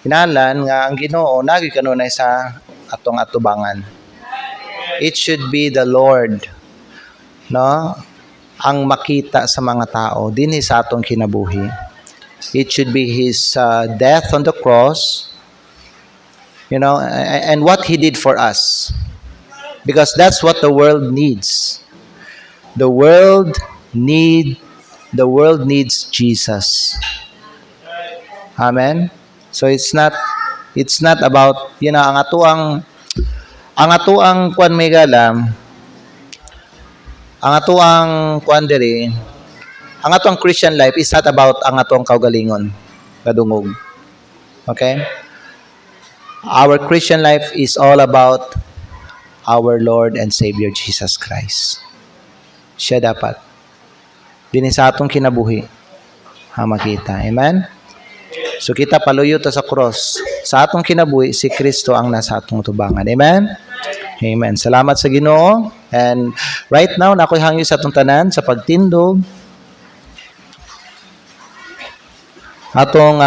Hinalan nga ang Ginoo nagi kanunay sa atong atubangan. It should be the Lord, no? Ang makita sa mga tao dinhi sa atong kinabuhi. It should be His death on the cross, and what He did for us. Because that's what the world needs. The world needs Jesus. Amen. So it's not about ang atuang kuan may galam, ang atuang kuan diri, ang atuang Christian life is not about ang atuang kaugalingon kadungog. Okay? Our Christian life is all about our Lord and Savior Jesus Christ. Siya dapat dinhi sa atong kinabuhi makita. Amen? So kita paluyo ta sa cross. Sa atong kinabuhi, si Kristo ang nasa atong tubangan. Amen? Amen. Salamat sa Ginoo. And right now, nakoy hangyo sa atong tanan sa pagtindog. Atong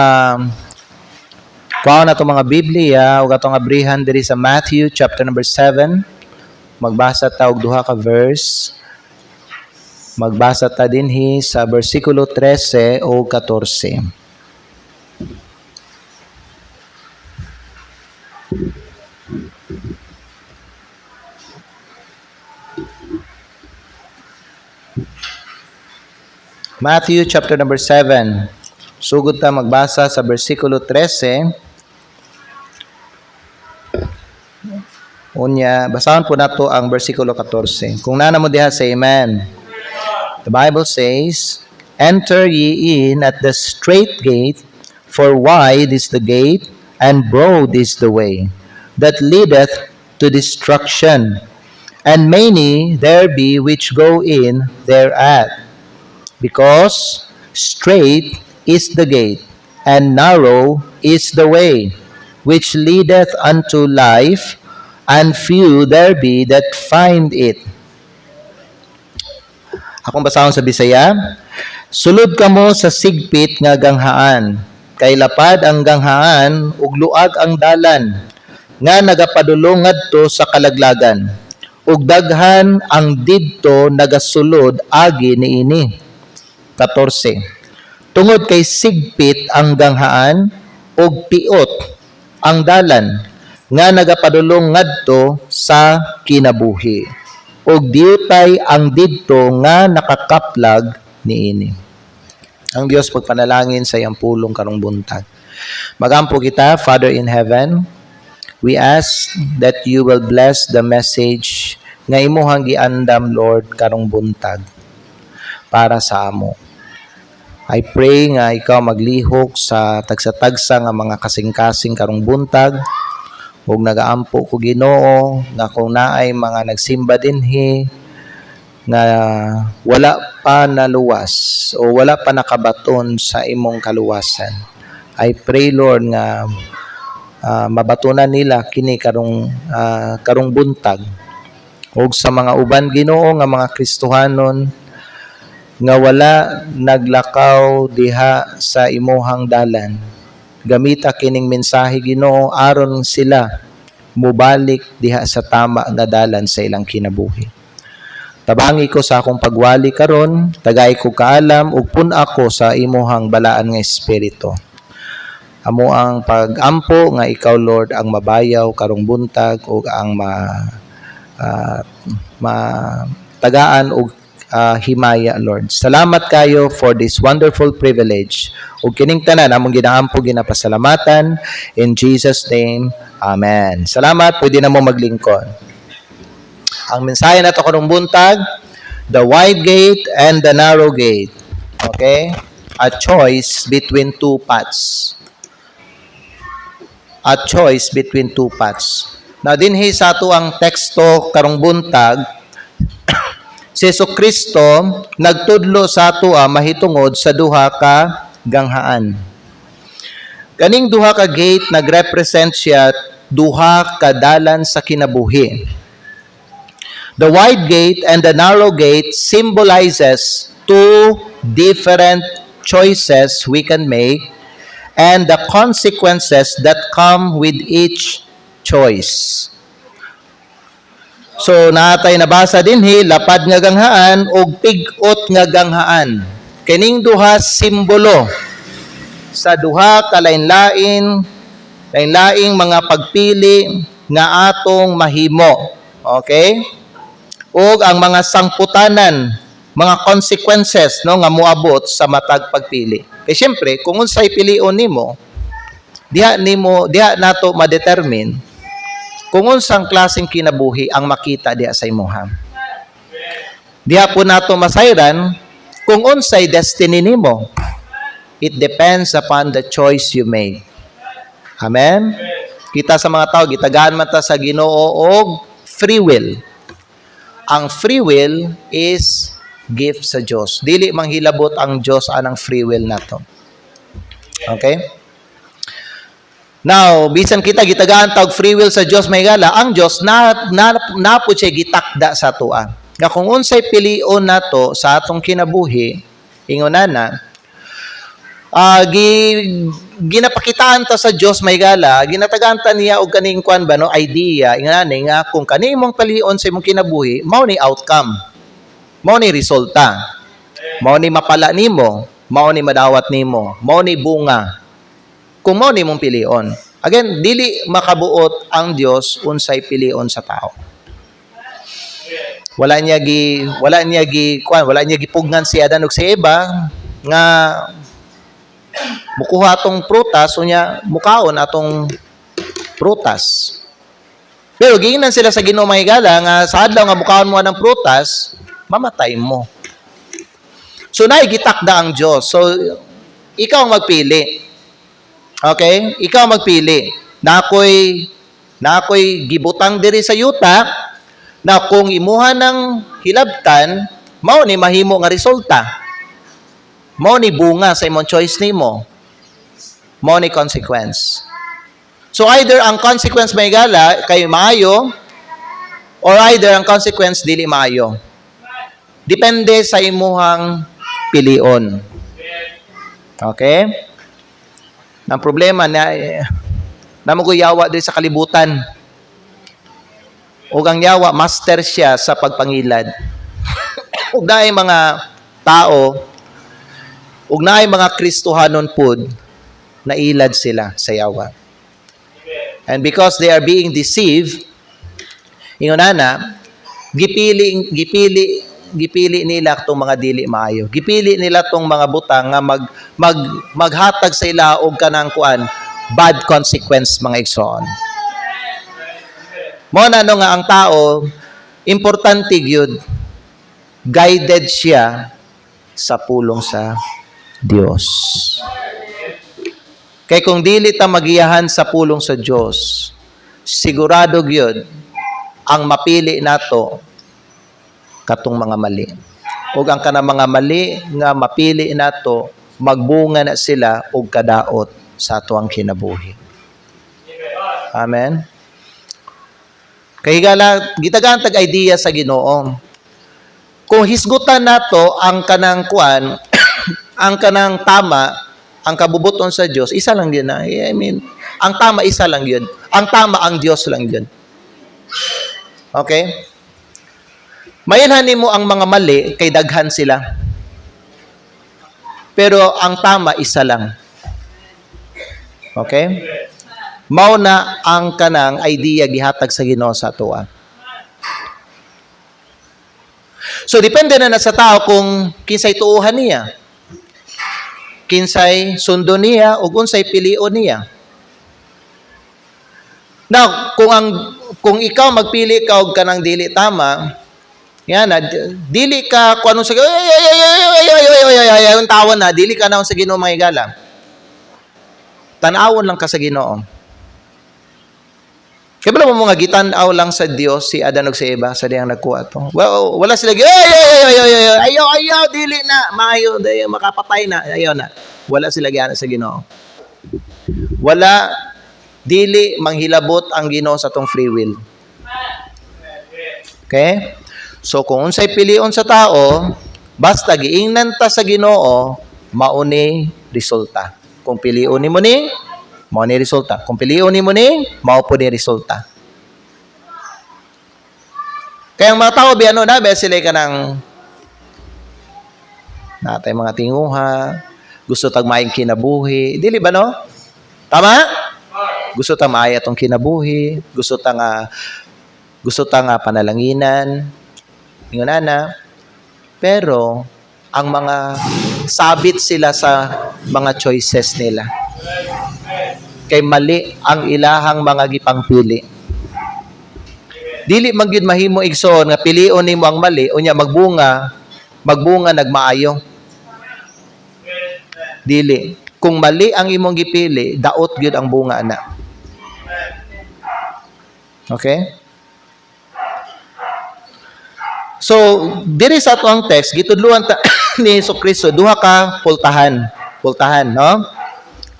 kuha na itong mga Biblia o atong abrihan diri sa Matthew chapter number 7. Magbasa ta og duha ka verse. Magbasa ta dinhi sa bersikulo 13 o 14. Matthew chapter number 7. Sugod ta magbasa sa bersikulo 13. Unya, basahan po nato ang bersikulo 14. Kung nana mo diha sa amen. The Bible says, "Enter ye in at the strait gate, for wide is the gate, and broad is the way that leadeth to destruction, and many there be which go in thereat. Because strait is the gate, and narrow is the way, which leadeth unto life, and few there be that find it." Akong basahon sa Bisaya. "Sulod kamo sa sigpit nga ganghaan, kay lapad ang ganghaan ug luag ang dalan, nga nagapadulong ngadto sa kalaglagan, ug daghan ang didto nagasulod agi niini." 14. "Tungod kay sigpit ang ganghaan ug piot ang dalan, nga nagapadulong ngadto sa kinabuhi, ug diutay ang didto nga nakakaplag niini." Ang Dios pagpanalangin sa iyang pulong karong buntag. Magampo kita, Father in heaven, we ask that you will bless the message nga imuhang giandam, Lord, karong buntag para sa amo. I pray nga ikaw maglihok sa tagsa-tagsa nga mga kasing-kasing karong buntag, ug nagaampo ko Ginoo nga kung naay mga nagsimba dinhi nga wala pa naluwas o wala pa nakabaton sa imong kaluwasan, I pray, Lord, nga mabatunan nila kini karong buntag, ug sa mga uban Ginoo nga mga Kristohanon nga wala naglakaw diha sa imuhang dalan, gamita kining mensahe Ginoo aron sila mubalik diha sa tama nga dalan sa ilang kinabuhi. Tabangi ko sa akong pagwali karon, tagay ko kaalam ug pun ako sa imuhang balaan nga espiritu. Amo ang pag-ampo nga ikaw, Lord, ang mabayaw karong buntag ug ang tagaan ug himaya, Lord. Salamat kayo for this wonderful privilege. Ug kining tanan among ginaampo ginapasalamatan in Jesus name. Amen. Salamat, pwede na mo maglingkod. Ang mensahe nato karong buntag, the wide gate and the narrow gate. Okay? A choice between two paths. A choice between two paths. Now dinhi sa ato ang teksto karong buntag, si Jesucristo nagtudlo sa ato mahitungod sa duha ka ganghaan. Kaning duha ka gate nagrepresent siya duha ka dalan sa kinabuhi. The wide gate and the narrow gate symbolizes two different choices we can make, and the consequences that come with each choice. So natay nabasa dinhi lapad nga ganghaan ug pig-ot nga ganghaan. Kining duha simbolo sa duha ka lain-laing mga pagpili nga atong mahimo. Okay? Ug ang mga sangputanan, mga consequences no nga moabot sa matag pagpili. Kay syempre kung unsay pilion nimo, diha nato ma-determine kung unsang klaseng kinabuhi ang makita diha sa imuha. Diha po nato masayran kung unsay destiny nimo. It depends upon the choice you make. Amen? Kita sa mga tao, gitagaan man ta sa Ginoo og free will. Ang free will is gift sa Dios. Dili manghilabot ang Dios anang free will nato. Okay? Now, bisan kita gitagaan tawag free will sa Dios may gala, ang Dios na po siya gitakda sa atoa. Nga kung unsay pilion nato sa atong kinabuhi, ingonana, ginapakitaan ta sa Dios may gala, ginatagaan ta niya og kaning kwan ba no idea, ingani nga kung kani imong pilion sa imong kinabuhi, mao ni outcome. Mao ni resulta. Mao ni mapala nimo, mao ni madawat nimo, mao ni bunga. Kung mao ni mong pilion. Again, dili makabuot ang Dios unsay pilion sa tao. Wala niya gipugnan si Adan ug si Eva nga mukuha atong prutas unya mukaon atong prutas. Pero giingnan sila sa Ginoo mahigala nga sa adlaw nga mukaon mo ng prutas, mamatay mo. So gitakda ang Dios. So ikaw ang magpili. Okay? Ikaw magpili. Na ako'y gibutang diri sa yuta na kung imuha ng hilabtan, mao ni mahimo nga resulta. Mao ni bunga sa imong choice nimo. Mao ni consequence. So either ang consequence may gala kay maayo or either ang consequence dili maayo. Depende sa imuhang pilion. Okay? Ang problema na namuguyawa din sa kalibutan. Ug ang yawa master siya sa pagpangilad. Ug naay mga tao, ug naay mga Kristohanon pud na ilad sila sa yawa. And because they are being deceived, ingonana, gipili nila itong mga dili maayo. Gipili nila itong mga butang nga maghatag sa ila og kanang kuan bad consequence mga igsoon. Mo na nga ang tao importante gyud guided siya sa pulong sa Dios. Kay kung dili ta magiyahan sa pulong sa Dios, sigurado gyud ang mapili nato katong mga mali. Ug ang kanang mga mali nga mapili nato, magbunga na sila og kadaot sa atoang kinabuhi. Amen. Kay gala gitagaan tag idea sa Ginoo. Kung hisgutan nato ang kanang kuan, ang kanang tama, ang kabubuton sa Dios, isa lang yun na. I mean, ang tama isa lang yun. Ang tama ang Dios lang yun. Okay? Mayanhan mo ang mga mali kay daghan sila. Pero ang tama isa lang. Okay? Mao na ang kanang idea gihatag sa Ginoo sa atoa. So depende na sa tao kung kinsay tuuhan niya. Kinsay sundo niya ug unsay pilion niya. Now, kung ikaw magpili ka og kanang dili tama, yan na, dili ka kung anong sa yung tawon na, dili ka na sa Ginoo mga igala. Tanawon lang ka sa Ginoo. Kaya pala mo mga gitanaw lang sa Dios si Adan ug si Eva sa diyang nagkuha to. Well, wala sila, ayaw, dili na, maayo, makapatay na, ayaw na. Wala sila gana sa Ginoo. Wala, dili manghilabot ang Ginoo sa tong free will. Okay? So kung unsay pilion sa tao, basta giingnan ta sa Ginoo, mauni resulta. Kung piliun nimo ni, mao ni resulta. Kung piliun nimo ni, mao po ni resulta. Kaya ang mga tao biano na sila ka ng natay mga tinguha, gusto tag maayong kinabuhi, dili ba no? Tama? Gusto ta maaya tong kinabuhi, gusto ta nga panalanginan, ingon ana. Pero ang mga sabit sila sa mga choices nila. Kay mali ang ilahang mga gipangpili. Dili man gyud mahimo igsoon nga pilion nimo ang mali unya magbunga nagmaayo. Dili. Kung mali ang imong gipili, daot gyud ang bunga ana. Okay? So, diri sa atong text gitudluan ta ni Jesucristo duha ka pultahan. Pultahan, no?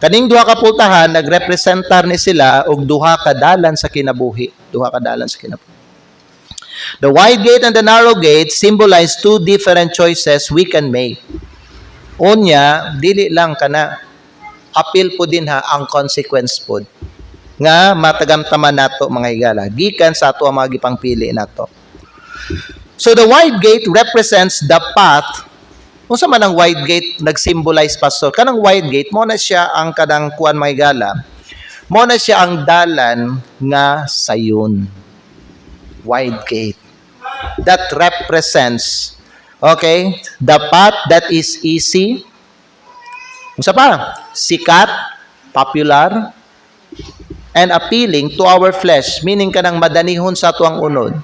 Kaning duha ka pultahan nagrepresentar ni sila og duha ka dalan sa kinabuhi. Duha ka dalan sa kinabuhi. The wide gate and the narrow gate symbolize two different choices we can make. Unya, dili lang kana appeal po din ha ang consequence po nga matagamtaman nato mga higala gikan sa ato ang mga gipangpili nato. So the wide gate represents the path. Unsa man ang wide gate nag-symbolize pastor? Kanang wide gate mo na siya ang kadang kuan mga higala. Mo na siya ang dalan nga sayon. Wide gate. That represents the path that is easy. Unsa pa? Sikat, popular, and appealing to our flesh, meaning kanang madanihon sa tuang unod.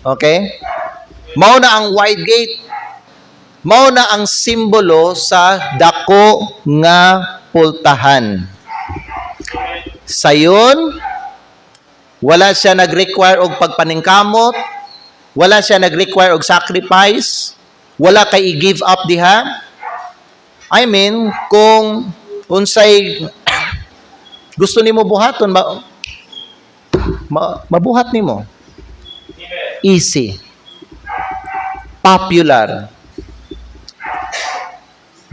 Okay? Mao na ang wide gate. Mao na ang simbolo sa dako nga pultahan. Sayon, wala siya nag-require og pagpaningkamot, wala siya nag-require og sacrifice, wala kay i-give up diha. I mean, kung unsay gusto nimo buhaton, mabuhat nimo. Easy. Popular.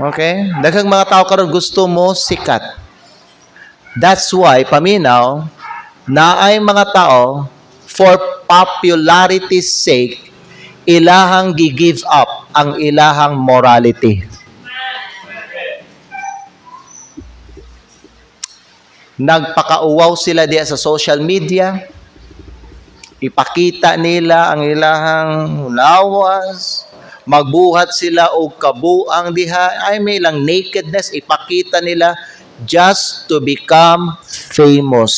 Okay? Daghang mga tao karon gusto mo sikat. That's why, paminaw, naay mga tao, for popularity's sake, ilahang gi-give up ang ilahang morality. Nagpakauwaw sila diya sa social media. Ipakita nila ang ilahang lawas. Magbuhat sila og kabuang diha. Ay may lang nakedness. Ipakita nila just to become famous.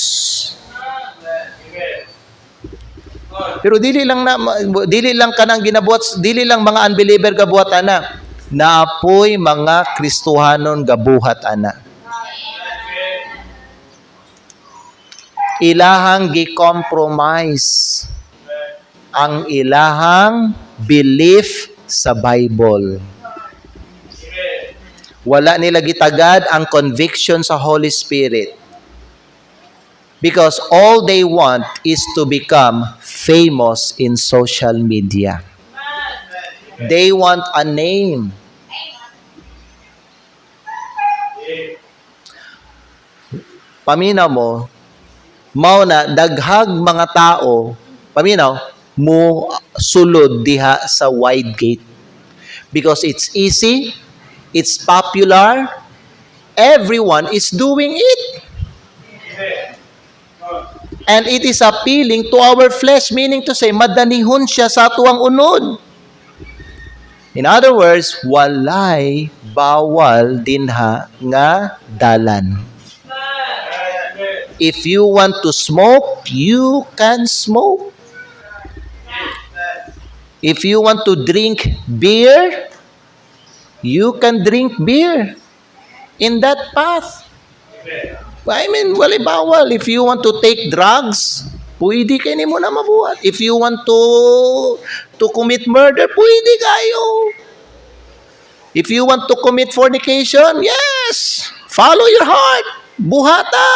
Pero dili lang kanang ginabuhat, dili lang mga unbeliever gabuhat ana. Naapoy mga Kristohanon gabuhat ana. Ilahang gi-compromise ang ilahang belief sa Bible. Wala nila gitagad ang conviction sa Holy Spirit. Because all they want is to become famous in social media. They want a name. Paminaw mo, mao na daghag mga tao, paminaw, mo sulod diha sa wide gate. Because it's easy, it's popular, everyone is doing it. And it is appealing to our flesh, meaning to say, madanihon siya sa tuwang unod. In other words, walay bawal dinha nga dalan. If you want to smoke, you can smoke. If you want to drink beer, you can drink beer in that path. I mean, walay bawal. If you want to take drugs, pwede kayo nimo na mabuhat. If you want to commit murder, pwede kayo. If you want to commit fornication, yes, follow your heart. Buhata.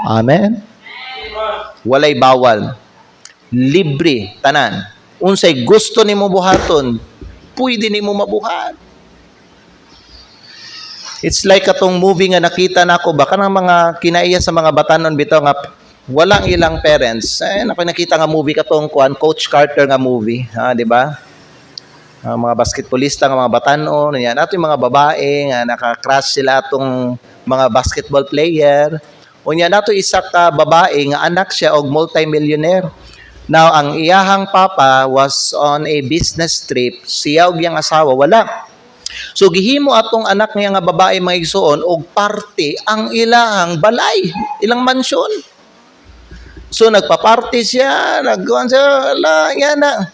Amen. Walay bawal. Libre tanan. Unsay gusto nimo buhaton, pwede nimo mabuhat. It's like katong movie nga nakita nako baka ng mga kinaiya sa mga batanon bitaw nga walang ilang parents. Nakita nga movie katong Coach Carter nga movie, di ba? Mga basketballista nga mga batanon, yan ato yung mga babae nga naka-crush sila atong mga basketball player. Unya nato isa ka babae nga anak siya og multi-millionaire. Now ang iyahang papa was on a business trip, siya og iyang asawa wala. So gihimo atong anak niya nga babae mga igsoon og parte ang ilahang balay, ilang mansyon. So nagpa-party siya, nagkuan siya, yan na.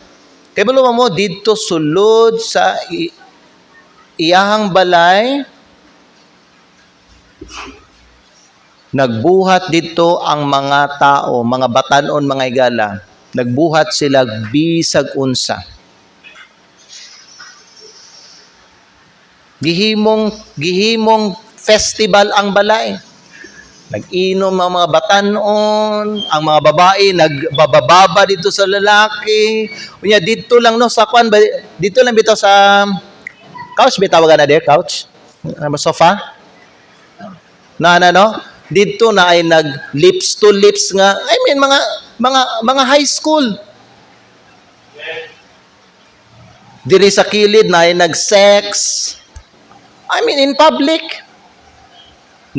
Kaya balo mo dito sulod sa iyahang balay, nagbuhat dito ang mga tao, mga batanon, mga igala. Nagbuhat sila bisag unsa. Gihimong festival ang balay. Nag-inom ang mga batanon, ang mga babae nagbababa dito sa lalaki. Unya dito lang no sa kwan dito lang bitaw sa couch bitaw na there couch. Sofa. Na no? Dito na ay nag lips to lips nga. I mean mga high school. Diri sa kilid na ay nag-sex. I mean in public.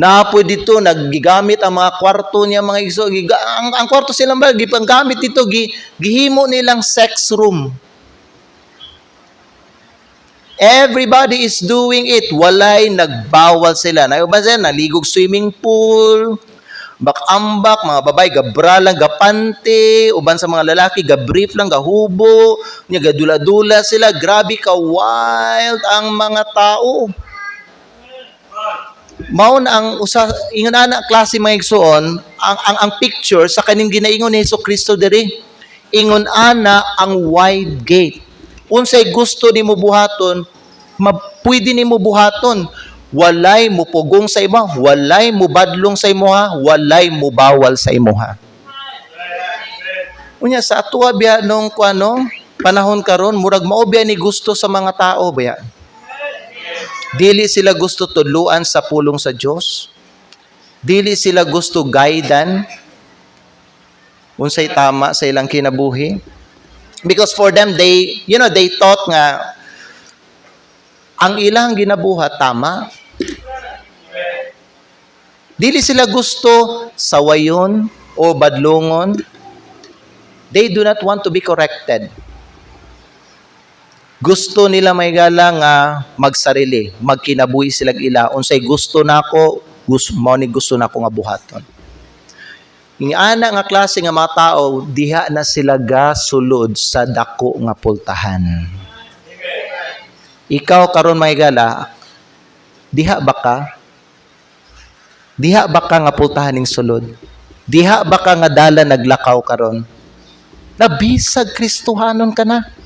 Naapoy dito, naggigamit ang mga kwarto niya, mga igso. Ang kwarto silang ba, gipanggamit dito, gihimo nilang sex room. Everybody is doing it. Walay, nagbawal sila. Naiba sila, naligog swimming pool, bakambak, mga babay, gabra lang, gapante, uban sa mga lalaki, gabrief lang, gahubo, gadula-dula sila. Grabe ka, wild ang mga tao. Mao na ang ingon ana klase mga igsoon ang picture sa kaning ginaingon ni Jesucristo diri ingon ana ang wide gate unsay gusto nimo buhaton pwede nimo buhaton walay mo pugong sa imo walay mo badlong sa imuha walay mo bawal sa imuha unya sa atuwa biya nung kuano panahon karon murag mao biya ni gusto sa mga tao biya. Dili sila gusto tudluan sa pulong sa Dios. Dili sila gusto guidan unsay tama sa ilang kinabuhi. Because for them they thought nga ang ilang ginabuhat tama. Dili sila gusto sawayon o badlongon. They do not want to be corrected. Gusto nila may gala nga magsarili, magkinabuhi sila ila unsay gusto nako, gusto nako nga buhaton. Ing ana nga klase nga mga tao diha na sila gasulod sa dako nga pultahan. Ikaw karon may gala, diha ba ka? Diha ba ka nga pultahan ning sulod? Diha ba ka nga dala naglakaw karon? Nabisag Kristohanon ka na.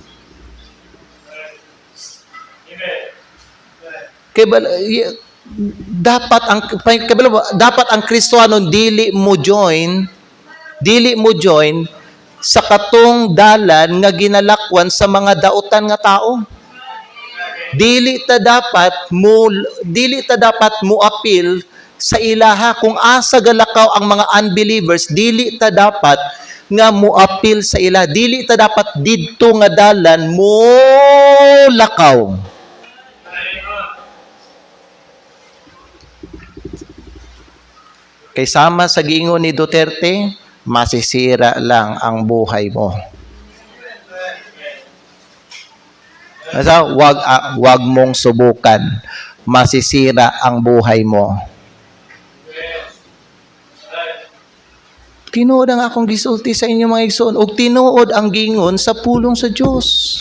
Dapat ang Kristohanon dili mo join sa katong dalan nga ginalakwan sa mga dautan nga tao. Dili ta dapat mo appeal sa ilaha kung asa galakaw ang mga unbelievers, dili ta dapat nga mo appeal sa ila, dili ta dapat didto nga dalan mo lakaw. Kay sama sa giingon ni Duterte, masisira lang ang buhay mo. Wag mong subukan. Masisira ang buhay mo. Tinuod ang akong gisulti sa inyo mga igsoon, ug tinuod ang gingon sa pulong sa Dios.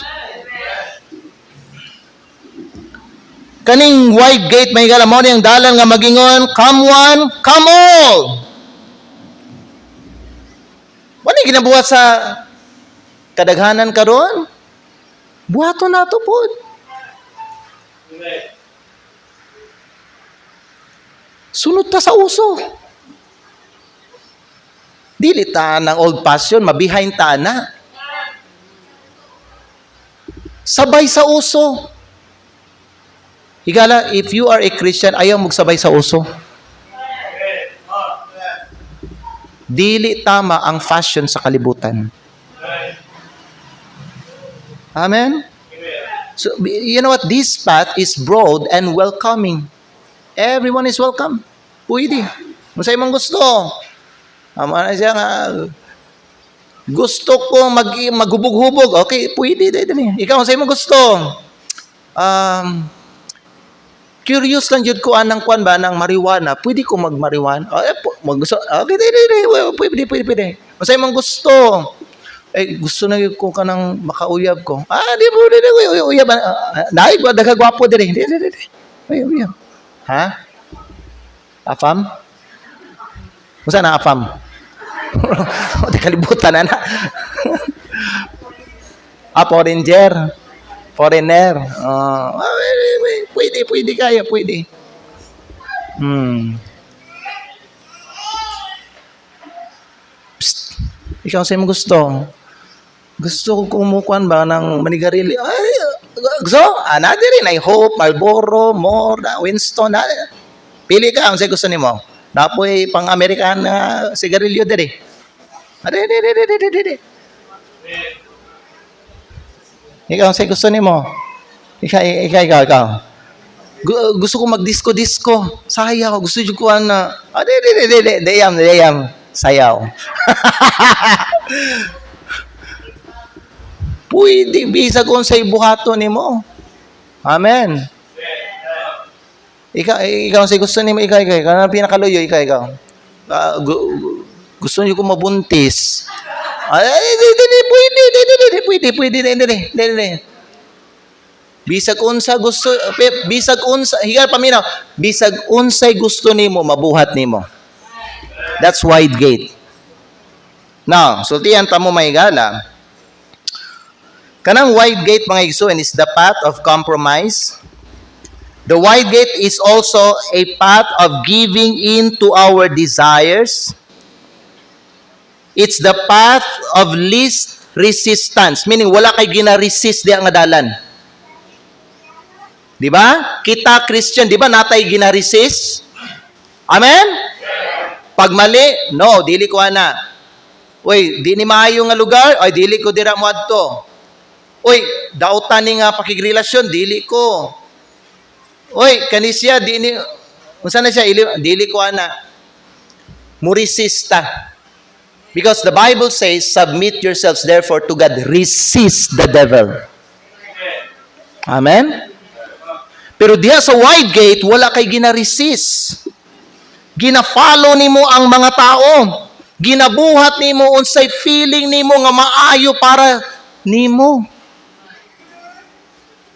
Kaning wide gate may gala mo ang dalan nga magingon, come one, come all. Wala ginabuhat sa kadaghanan karon? Buhaton nato pod. Sunod ta sa uso. Dili ta ng old passion, mabihain ta na. Sabay sa uso. Higala, if you are a Christian, ayaw magsabay sa uso. Dili tama ang fashion sa kalibutan. Amen? So, you know what? This path is broad and welcoming. Everyone is welcome. Pwede. Kung sa'yo mong gusto. Siya nga, gusto ko maghubog-hubog. Okay, pwede. Ikaw, kung sa'yo mong gusto. Curious lang jud ko anang kwan ba ng marijuana. Pwede ko mag-marijuana. Gusto. Okay, pwede. Kung sa'yo mong gusto. Gusto na ko ka nang makauyab ko. Di mo, uyab. Naig ba, dagagwapo din. Uyab. Ha? Afam? Kung saan na afam? Di kalibutan na. Foreigner. Pwede kaya, pwede. Psst. Ikaw sa'yo mo gusto. Gusto ko kumukuan ba ng manigarilyo? Gusto? Nadir rin. I hope, Marlboro, More, Winston. Pili ka. Ang sa'yo gusto ni mo. Dapoy pang-Amerikan na sigarilyo din. Ikaw ang sa'yo gusto ni mo. Ikaw. Gusto ko mag-disco. Sayaw. Gusto ko na. Dayam. Sayaw. Pwede, bisag kung sa'y buhato ni mo. Amen. Ikaw sa'y gusto ni mo, ikaw. Kaya pinakaluyo, ikaw. Gusto niyo ko mabuntis. Pwede. Bisag unsa gusto, higal paminaw, bisag unsay gusto nimo, mabuhat nimo. That's wide gate. Now, sultihan pa mo mahigala. Kanang wide gate, mga igsoon, is the path of compromise. The wide gate is also a path of giving in to our desires. It's the path of least resistance. Meaning, wala kay gina-resist di ang adalan. Di ba? Kita Christian, di ba natay gina-resist? Amen? Pag mali, no, dili ko ana. Uy, di ni maayo nga lugar, ay dili ko dira mo adto. Uy, dautan ni nga pakigrelasyon, dili ko. Uy, kanisya, di ni, unsa na siya, dili ko ana. Murisista. Because the Bible says, submit yourselves therefore to God, resist the devil. Amen? Pero diha sa wide gate, wala kay gina-resist. Gina-follow nimo ang mga tao. Ginabuhat nimo unsay feeling nimo nga maayo para nimo.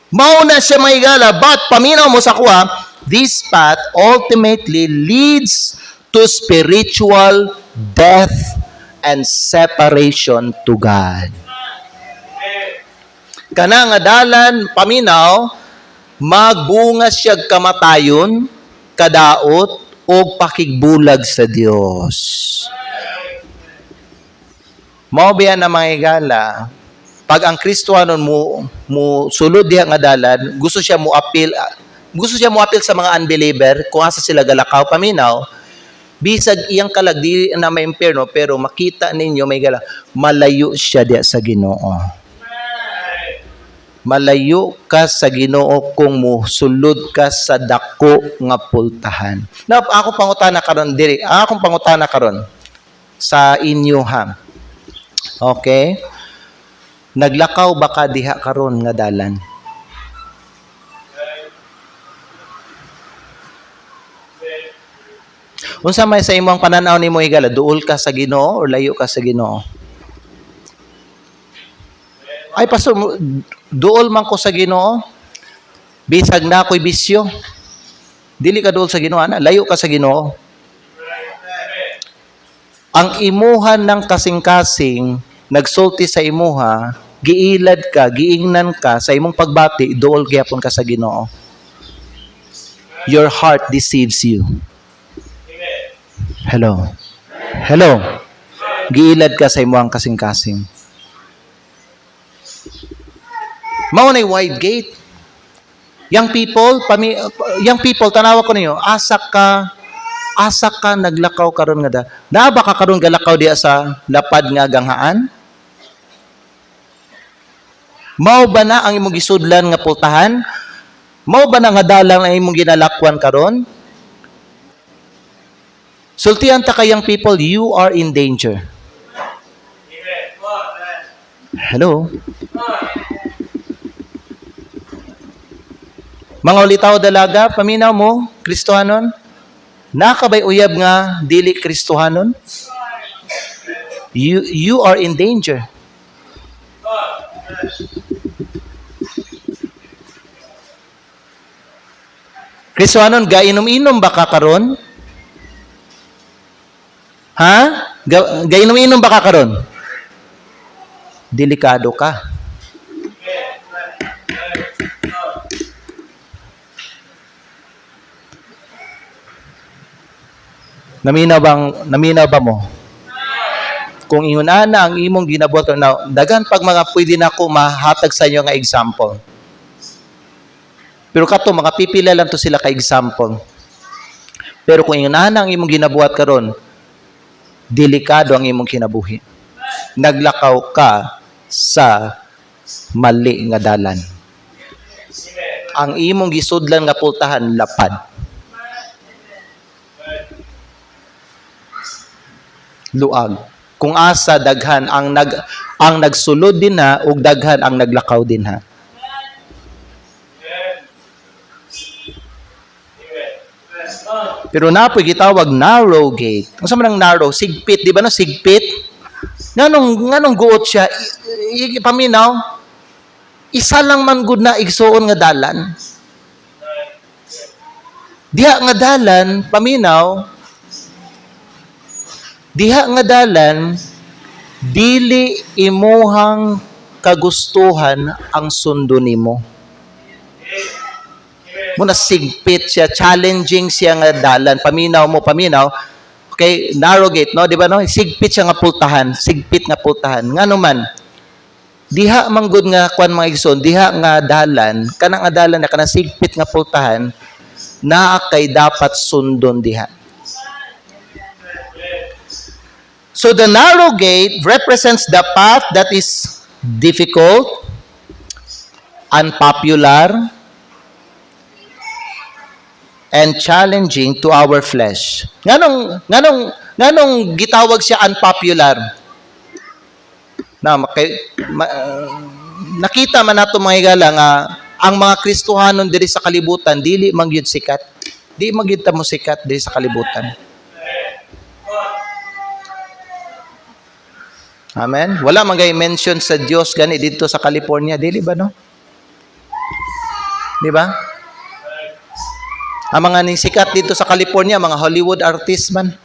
Mao na siya mahigala, but paminaw mo sa kuha, this path ultimately leads to spiritual death and separation to God. Kana nga dalan paminaw, magbunga siya kamatayon, kadaot, o pakigbulag sa Dios. Mao biya na mga higala, pag ang Kristohanon mo sulod diha nga dalan, gusto siya mo appeal sa mga unbeliever, kung asa sila galakaw paminaw, bisag iyang kalagdi na may impierno, pero makita ninyo may gala, malayo siya diha sa Ginoo. Malayo ka sa Ginoo kung mo sulod ka sa dako nga pultahan. Now, akong pangutana karon sa inyo ha. Okay? Naglakaw ba ka diha karon nga dalan? Unsa may sa imong pananaw nimo higala, duol ka sa Ginoo or layo ka sa Ginoo? Ay, pastor, duol man ko sa Ginoo. Bisag na ako'y bisyo. Dili ka duol sa Ginoo, ana, layo ka sa Ginoo. Ang imuhan ng kasing-kasing, nagsulti sa imuha, giilad ka, giingnan ka, sa imong pagbati, duol gyapon ka sa Ginoo. Your heart deceives you. Hello. Giilad ka sa imuhang kasing-kasing. Mao na wide gate. Young people, tanawa ko ninyo, asa ka naglakaw karon nga da. Na ba ka karon galakaw diya sa lapad nga ganghaan? Mao ba na ang imong gisudlan nga pultahan? Mao ba na nga dalang ang imong ginalakwan karon? Sultihan ta kayang people, you are in danger. Hello? Mga ulitaw dalaga, paminaw mo, Kristohanon? Nakabay uyab nga dili Kristohanon? You are in danger. Kristohanon, gainom-inom ba ka karon? Ha? Gainom-inom ba ka karon? Delikado ka. Naminaw ba mo? Kung ingon ana ang imong ginabuhat na dagan pag mga pwede na ko mahatag sa inyo nga example. Pero kato mga pipila lang to sila ka example. Pero kung ingon ana ang imong ginabuhat karon, delikado ang imong kinabuhi. Naglakaw ka sa mali nga dalan. Ang imong gisudlan nga pultahan lapad. Luag. Kung asa daghan ang nagsulod din ha ug daghan ang naglakaw din ha. Pero napoy gitawag narrow gate. Unsa man ang narrow? Sigpit, di ba no? Sigpit. Nganong guot siya? Paminaw. Isa lang man gud na igsuon nga dalan. Diha nga dalan, paminaw. Diha nga dalan, dili imuhang kagustuhan ang sundo nimo. Muna sigpit siya, challenging siya nga dalan. Paminaw. Okay, narrow gate, no? Di ba, no? Sigpit siya nga pultahan. Sigpit nga pultahan. Nga naman, diha manggod nga kwan mga igsoon, diha nga dalan, kanang nga dalan na kanang sigpit nga pultahan, naa kay dapat sundon diha. So the narrow gate represents the path that is difficult, unpopular, and challenging to our flesh. Nganong gitawag siya unpopular? Nakita man nato mga higala nga ang mga Kristohanon diri sa kalibutan dili magyud sikat. Di magyud ta mo sikat diri sa kalibutan. Amen. Wala man gay mention sa Dios gani dito sa California, dili ba no? Di ba? Ang mga ning sikat dito sa California, mga Hollywood artist man.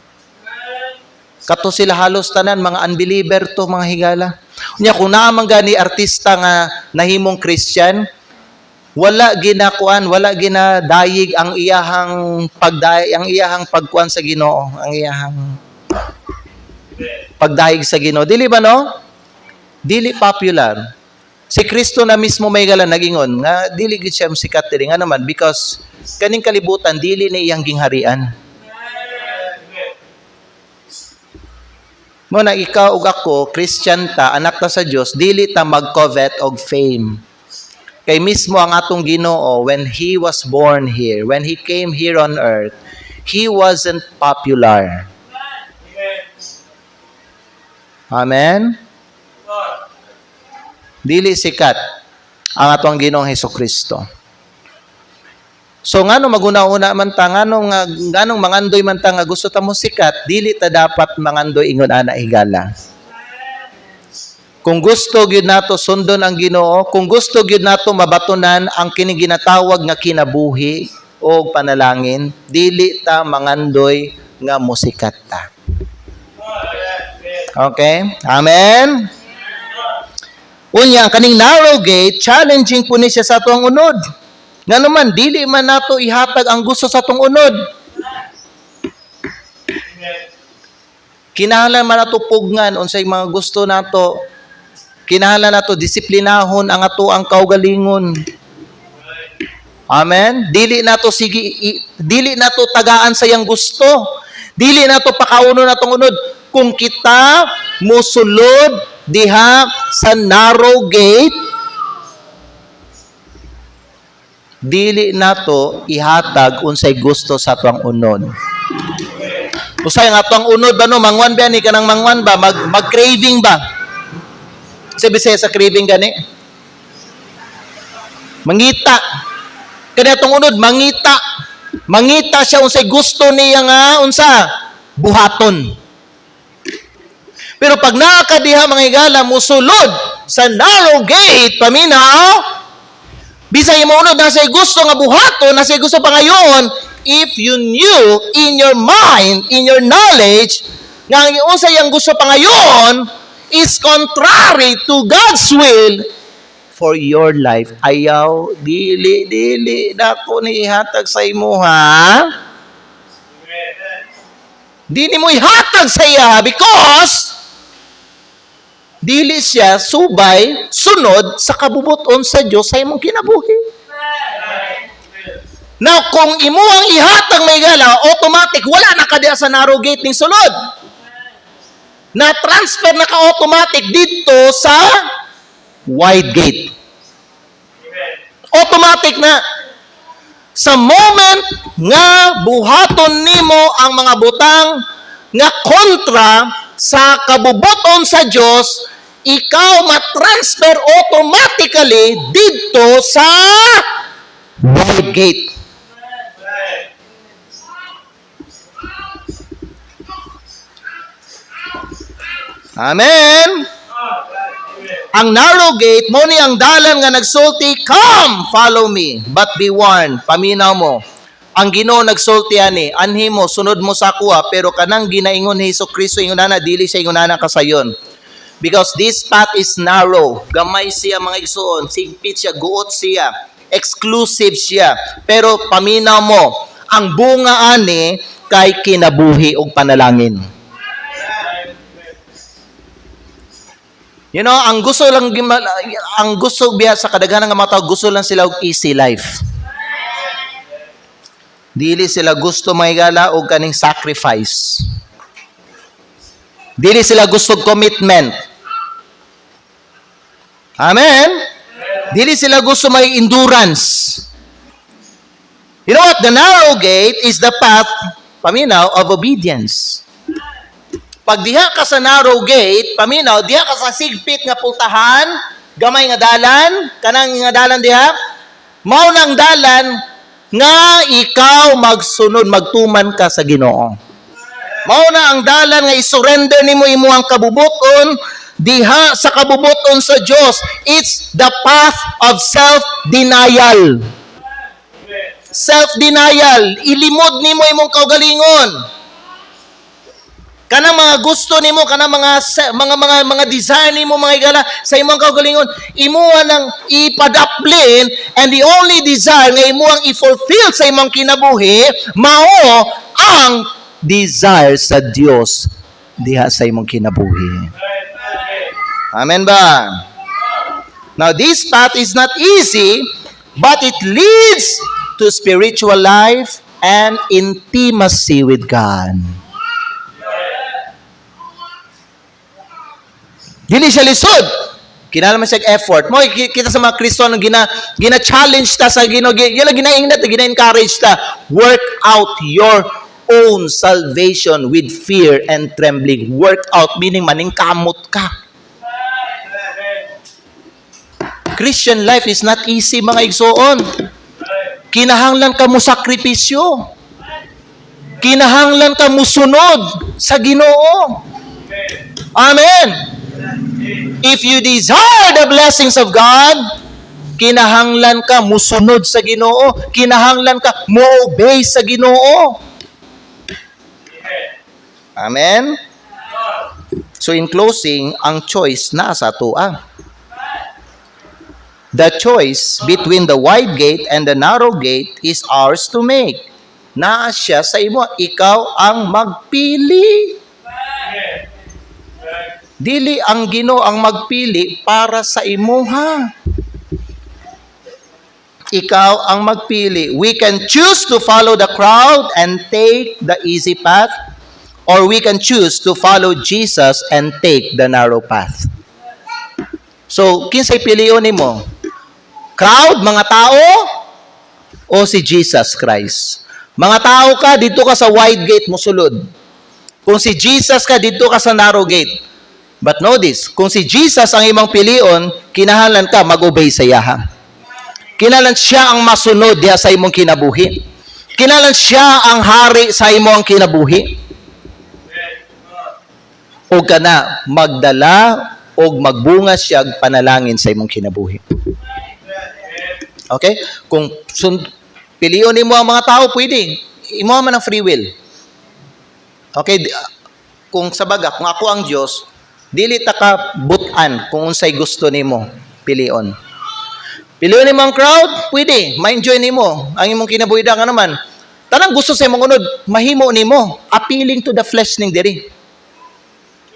Kato sila halos tanan mga unbeliever to mga higala. Unya kung naa man gani artista nga nahimong Christian, wala ginadayig ang iyahang pagkuan sa Ginoo, ang iyahang pagdayeg sa Ginoo. Dili ba no? Dili popular. Si Kristo na mismo may gala nagingon nga dili gid siya sikat diri nga naman because kaning kalibutan dili ni iyang gingharian. Mo na ikaw ug ako Christian ta, anak ta sa Dios, dili ta mag-covet og fame. Kay mismo ang atong Ginoo when he was born here, when he came here on earth, he wasn't popular. Amen? Dili sikat ang atong Ginoong Hesukristo. So ngano maguna-una man ta nganong mangandoy man ta nga gusto ta mo sikat, dili ta dapat mangandoy ingon ana higala. Kung gusto gyud nato sundon ang Ginoo, kung gusto gyud nato mabatunan ang kini ginatawag nga kinabuhi o panalangin, dili ta mangandoy nga musikat ta. Okay? Amen? Unya, kaning narrow gate, challenging po ni siya sa atong unod. Nga naman, dili man nato ihatag ang gusto sa atong unod. Kinahanglan man nato pugnan unsay mga gusto nato. Kinahanglan nato disiplinahon ang ato ang kaugalingon. Amen. Dili na to tagaan sa iyang gusto. Dili na to pakauno na tong unod. Kung kita musulod diha sa narrow gate, dili na to ihatag unsay gusto sa tuang unod. Usay nga tuang unod ba no, mangwan ba ni kanang mangwan ba, mag-craving ba? Sa Bisaya sa craving gani? Mangita. Kaya itong unod, mangita. Mangita siya unsay gusto niya nga, unsa? Buhaton. Pero pag nakakadiha mga higala, musulod sa narrow gate, paminaw, bisay mo unod, nasa gusto nga buhaton, nasa gusto pa ngayon, if you knew in your mind, in your knowledge, nga ang unsay ang gusto pa ngayon, is contrary to God's will, for your life. Ayaw, dili, dako ni ihatag sa imo, ha? Dili mo ihatag sa iya because dili siya subay, sunod sa kabubuton sa Dios sa imong kinabuhi. Now, kung imo ang ihatag may gala, automatic, wala na ka diya sa narrow gate ning sulod. Na-transfer na ka automatic dito sa wide gate. Automatic na. Sa moment nga buhaton nimo ang mga butang nga kontra sa kabubuton sa Dios, ikaw matransfer automatically dito sa wide gate. Amen. Ang narrow gate, mo ni ang dalan nga nagsulti, come, follow me, but be warned, paminaw mo. Ang Ginoo nagsulti ani, anhi mo, sunod mo sa kuha, pero kanang ginaingon ni Hesukristo ingonana, dili siya ingonana kasayon. Because this path is narrow, gamay siya mga igsoon, sigpit siya, guot siya, exclusive siya. Pero paminaw mo, ang bunga ani kay kinabuhi og panalangin. You know, ang gusto biya sa kadaghanan nga mga tao, gusto lang sila og easy life. Dili sila gusto mahigala og kaning sacrifice. Dili sila gusto commitment. Amen. Dili sila gusto may endurance. You know what? The narrow gate is the path, paminaw, of obedience. Pag diha ka sa narrow gate, paminaw, diha ka sa sigpit nga pultahan, gamay nga dalan, kanang nga dalan diha, mao nang dalan nga ikaw magsunod, magtuman ka sa Ginoo. Mao na ang dalan nga isurrender nimo imuhang kabubuton diha sa kabubuton sa Dios. It's the path of self-denial. Self-denial. Ilimod nimo imong kaugalingon. Kanang mga gusto nimo, kanang mga desire nimo mga igala sa imong kaugalingon, imuha nang ipadaplin, and the only desire nga imuhang i-fulfill sa imong kinabuhi mao ang desire sa Dios diha sa imong kinabuhi. Amen ba? Now this path is not easy, but it leads to spiritual life and intimacy with God. Dili siya lisod. Kinahanglan siya effort. Mo kita sa mga Kristiyano gina-challenge ta sa Ginoo, gina-encourage ta, work out your own salvation with fear and trembling. Work out meaning maningkamot ka. Christian life is not easy mga igsoon. Kinahanglan ka mo sakripisyo. Kinahanglan ka mo sunod sa Ginoo. Amen. If you desire the blessings of God, kinahanglan ka musunod sa Ginoo, kinahanglan ka mo-obey sa Ginoo. Amen. So in closing, ang choice nasa atoa. The choice between the wide gate and the narrow gate is ours to make. Naa siya sa imo, ikaw ang magpili. Dili ang Ginoo ang magpili para sa imuha. ikaw ang magpili. We can choose to follow the crowd and take the easy path, or we can choose to follow Jesus and take the narrow path. So, kinsay piliyon nimo? Crowd, mga tao, o si Jesus Christ? Mga tao ka, dito ka sa wide gate mo sulod. Kung si Jesus ka, dito ka sa narrow gate. But know this, kung si Jesus ang imong piliyon, kinahanglan ka mag-obey sa iyaha. Kinahanglan siya ang masunod diha sa imong kinabuhi. Kinahanglan siya ang hari sa imong kinabuhi. O ka na magdala o magbunga siya panalangin sa imong kinabuhi. Okay? Kung piliyon mo ang mga tao, pwede. Imo man ang free will. Okay? Kung sabaga, kung ako ang Diyos, dili ta ka butan kung unsay gusto nimo pilion. Pilion nimo ang crowd, pwede. Ma-enjoy nimo ang imong kinabuhi nga naman. Tanang gusto sa imong unod, mahimo nimo. Appealing to the flesh ning diri.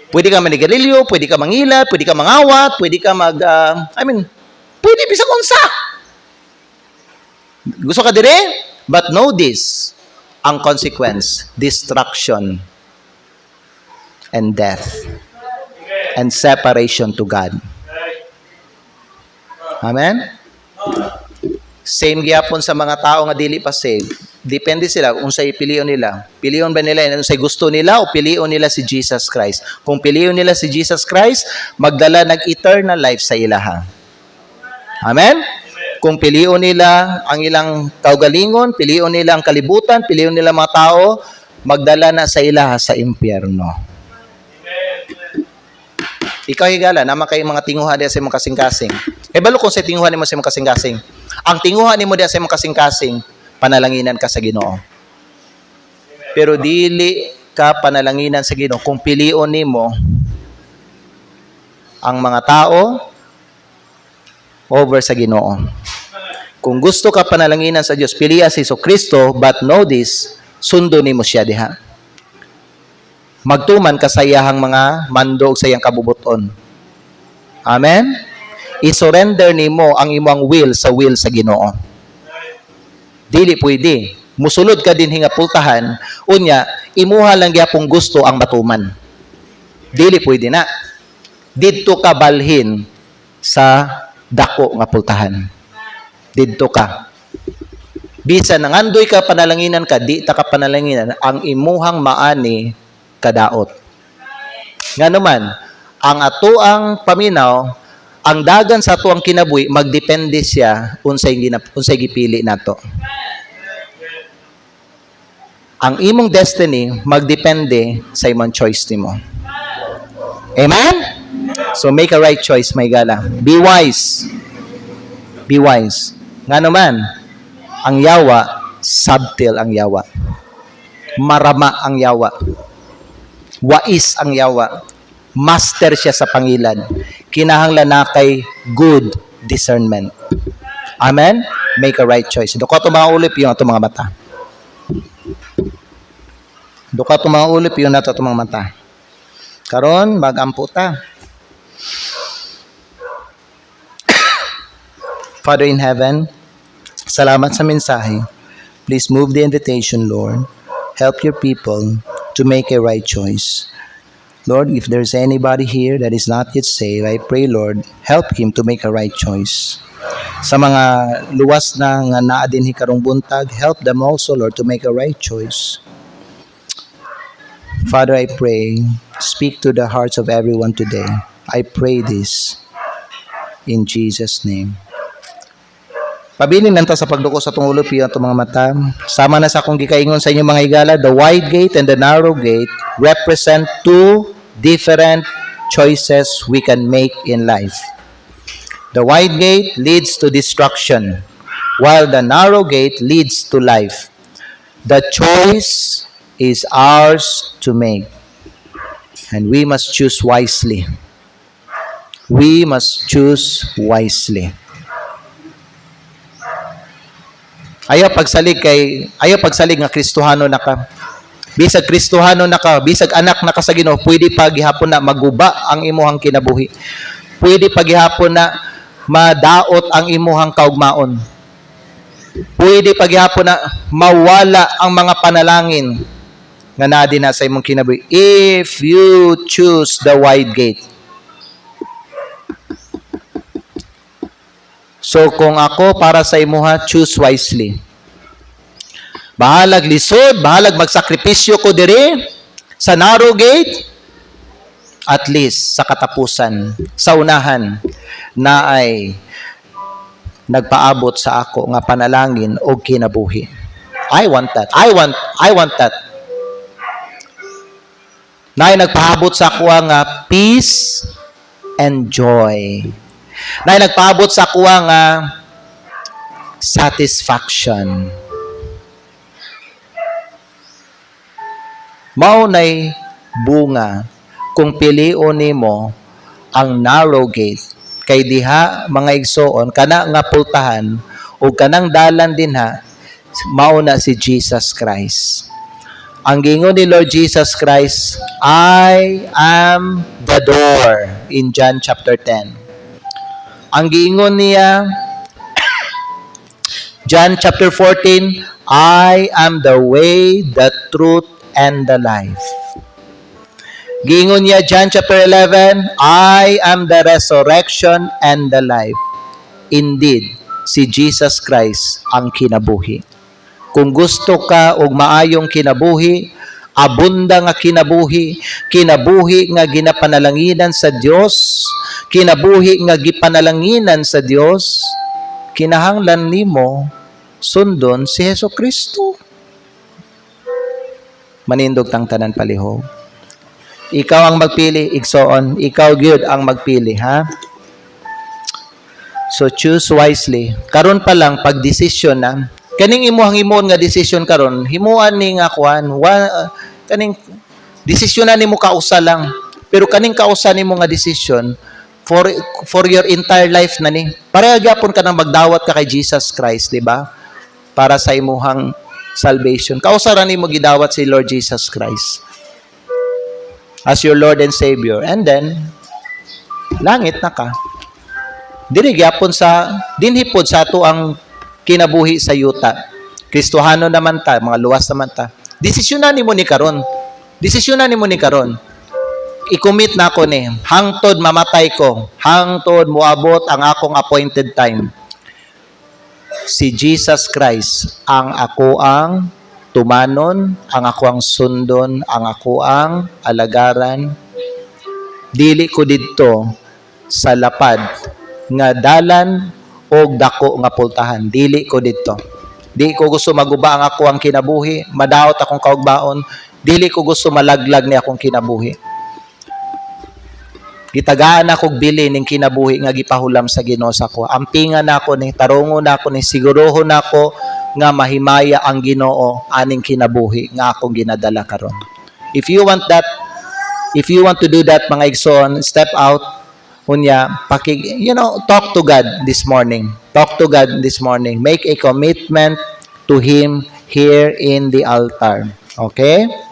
Pwede ka manigarilyo, pwede ka mangila, pwede ka mangawat, pwede ka pwede bisag unsa. Gusto ka dire? But know this, ang consequence, destruction and death and separation to God. Amen? Same gyapon sa mga tao nga dili pa saved. Depende sila kung unsay piliyon nila. Piliyon ba nila unsay gusto nila o piliyon nila si Jesus Christ? Kung piliyon nila si Jesus Christ, magdala eternal life sa ilaha. Amen? Kung piliyon nila ang ilang kaugalingon, piliyon nila ang kalibutan, piliyon nila mga tao, magdala na sa ilaha sa impyerno. Ikaw higala, naman kayo mga tinguha diya sa imong kasing-kasing. Balo kung sa tinguha nimo sa imong kasing-kasing. Ang tinguha nimo diya sa imong kasing-kasing, panalanginan ka sa Ginoo. Pero dili ka panalanginan sa Ginoo kung pilion nimo ang mga tao over sa Ginoo. Kung gusto ka panalanginan sa Dios, piliya si Kristo, but know this, sundo nimo siya diha. Magtuman ka sa iyahang mga mandog sa iyang kabubuton. Amen? I-surrender nimo ang imong will sa Ginoo. Dili pwede. Musulod ka din hinga pultahan, unya, imuha lang gyapong gusto ang matuman. Dili pwede na. Didto ka balhin sa dako nga pultahan. Didto ka. Bisan nangandoy ka panalanginan ka, di ta ka panalanginan, ang imuhang maani kadaot. Nga naman, ang atoang paminaw, ang dagan sa atoang kinabuhi, magdepende siya unsay gipili nato. Ang imong destiny magdepende sa imong choice nimo. Amen? So make a right choice, my gala. Be wise. Be wise. Nga naman, ang yawa, subtle ang yawa. Marama ang yawa. Wais ang yawa. Master siya sa pangilan. Kinahanglan na kay good discernment. Amen? Make a right choice. Duka ito mga ulip yung ito mga mata. Duka ito mga ulip yung ito mga mata. Karon, bagampo ta. Father in heaven, salamat sa mensahe. Please move the invitation, Lord. Help your people to make a right choice. Lord, if there's anybody here that is not yet saved, I pray, Lord, help him to make a right choice. Sa mga luwas na nga naa dinhi karong buntag, help them also, Lord, to make a right choice. Father, I pray, speak to the hearts of everyone today. I pray this in Jesus' name. Pabilin lang ta sa pagduko sa tungulog piyo at mga mata. Sama na sa akong gikaingon sa inyo mga higala, the wide gate and the narrow gate represent two different choices we can make in life. The wide gate leads to destruction, while the narrow gate leads to life. The choice is ours to make, and we must choose wisely. We must choose wisely. Ayaw pagsalig nga Kristohano na ka. Bisag Kristohano na ka, bisag anak na ka sa Ginoo, pwede paghihapon na maguba ang imuhang kinabuhi. Pwede paghihapon na madaot ang imuhang kaugmaon. Pwede paghihapon na mawala ang mga panalangin nga naa din na sa imong kinabuhi if you choose the wide gate. So kung ako para sa imuha, choose wisely. Bahalag lisod, bahalag magsakripisyo ko diri sa narrow gate, at least sa katapusan, sa unahan, na ay nagpaabot sa ako nga panalangin o kinabuhi. I want that. I want that. Na ay nagpaabot sa ako nga peace and joy. Na ay nagpaabot sa ako nga satisfaction. Mao nay bunga kung pilion nimo ang narrow gate, kay diha mga igsoon kana nga pultahan o kanang dalan dinha mao na si Jesus Christ. Ang gingon ni Lord Jesus Christ, I am the door in John chapter 10. Ang gingon niya John chapter 14, I am the way, the truth, and the life. Gingon niya John chapter 11, I am the resurrection and the life. Indeed, si Jesus Christ ang kinabuhi. Kung gusto ka og maayong kinabuhi, abunda nga kinabuhi, kinabuhi nga ginapanalanginan sa Dios, kinabuhi nga gipanalanginan sa Dios, kinahanglan nimo sundon si Hesukristo. Manindog tang tanan palihog. Ikaw ang magpili, igsoon. Ikaw gyud ang magpili, ha? So choose wisely. Karon pa lang pag decision na, kaning imuhang nga decision karon, himuan ni nga kuan, kaning desisyon na nimo kausa lang. Pero kaning kausa nimo nga decision for your entire life na ni. Pareha gyapon ka nang magdawat ka kay Jesus Christ, di ba? Para sa imuhang salvation. Kausa ra nimo gidawat si Lord Jesus Christ as your Lord and Savior. And then langit na ka. Diri gyapon sa dinhipod sa ato ang kinabuhi sa yuta. Kristohano naman ta, mga luwas naman ta. Desisyonan nimo ni karon. Desisyonan nimo ni karon. I-commit na ako ni hangtod mamatay ko, hangtod moabot ang akong appointed time. Si Jesus Christ ang ako ang tumanon, ang ako ang sundon, ang ako ang alagaran. Dili ko didto sa lapad nga dalan og dako nga pultahan. Dili ko didto. Dili ko gusto maguba ang ako ang kinabuhi, madaot akong kaugbaon. Dili ko gusto malaglag ni akong kinabuhi. Gitagaan ako bili ning kinabuhi nga gipahulam sa Ginoo sa ko. Ampingan nako ni, tarungon nako ni, sigurohon nako nga mahimaya ang Ginoo aning kinabuhi nga akong ginadala karon. If you want that, if you want to do that, mga igsoon, step out unya, talk to God this morning. Talk to God this morning. Make a commitment to Him here in the altar. Okay?